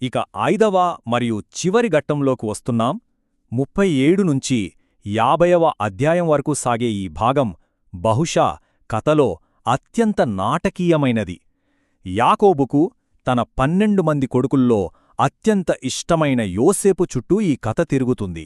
ఇక 5వ మరియు చివరి ఘట్టంలోకి వస్తున్నాం. 37 నుంచి 50వ అధ్యాయం వరకు సాగే ఈ భాగం బహుశా కథలో అత్యంత నాటకీయమైనది. యాకోబుకు తన 12 మంది కొడుకుల్లో అత్యంత ఇష్టమైన యోసేపు చుట్టూ ఈ కథ తిరుగుతుంది.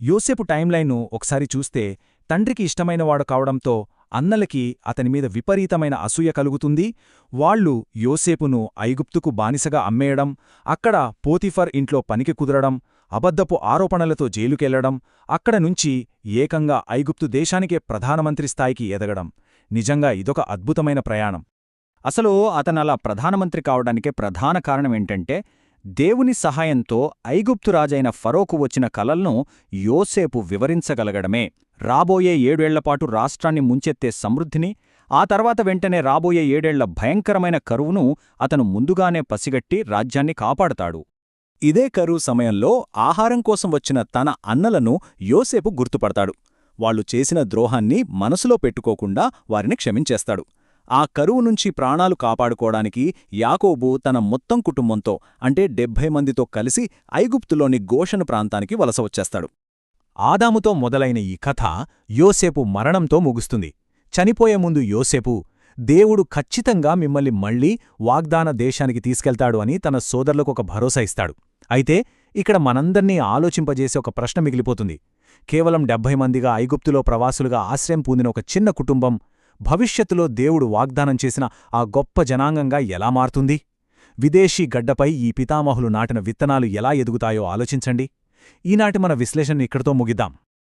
యోసేపు టైంలైన్ను ఒకసారి చూస్తే తండ్రికి ఇష్టమైనవాడు కావడంతో అన్నలకి అతనిమీద విపరీతమైన అసూయ కలుగుతుంది. వాళ్లు యోసేపును ఐగుప్తుకు బానిసగా అమ్మేయడం, అక్కడ పోతిఫర్ ఇంట్లో పనికి కుదరడం, అబద్ధపు ఆరోపణలతో జైలుకెళ్లడం, అక్కడ నుంచి ఏకంగా ఐగుప్తు దేశానికే ప్రధానమంత్రి స్థాయికి ఎదగడం. నిజంగా ఇదొక అద్భుతమైన ప్రయాణం. అసలు అతనలా ప్రధానమంత్రి కావడానికే ప్రధాన కారణమేంటంటే, దేవుని సహాయంతో ఐగుప్తు రాజైన ఫరోకు వచ్చిన కలలను యోసేపు వివరించగలగడమే. రాబోయే 7 ఏళ్లపాటు రాష్ట్రాన్ని ముంచెత్తే సమృద్ధిని, ఆ తర్వాత వెంటనే రాబోయే 7 ఏళ్ల భయంకరమైన కరువును అతను ముందుగానే పసిగట్టి రాజ్యాన్ని కాపాడతాడు. ఇదే కరువు సమయంలో ఆహారం కోసం వచ్చిన తన అన్నలను యోసేపు గుర్తుపడతాడు. వాళ్లు చేసిన ద్రోహాన్ని మనసులో పెట్టుకోకుండా వారిని క్షమించేస్తాడు. ఆ కరువు నుంచి ప్రాణాలు కాపాడుకోవడానికి యాకోబు తన మొత్తం కుటుంబంతో అంటే 70 మందితో కలిసి ఐగుప్తులోని గోషను ప్రాంతానికి వలస వచ్చేస్తాడు. ఆదాముతో మొదలైన ఈ కథ యోసేపు మరణంతో ముగుస్తుంది. చనిపోయే ముందు యోసేపు, దేవుడు ఖచ్చితంగా మిమ్మల్ని మళ్లీ వాగ్దాన దేశానికి తీసుకెళ్తాడు అని తన సోదరులకు ఒక భరోసా ఇస్తాడు. అయితే ఇక్కడ మనందర్నీ ఆలోచింపజేసే ఒక ప్రశ్న మిగిలిపోతుంది. కేవలం 70 మందిగా ఐగుప్తులో ప్రవాసులుగా ఆశ్రయం పొందిన ఒక చిన్న కుటుంబం భవిష్యత్తులో దేవుడు వాగ్దానం చేసిన ఆ గొప్ప జనాంగంగా ఎలా మారుతుంది? విదేశీ గడ్డపై ఈ పితామహులు నాటిన విత్తనాలు ఎలా ఎదుగుతాయో ఆలోచించండి. ఈనాటి మన విశ్లేషణ ఇక్కడితో ముగిద్దాం.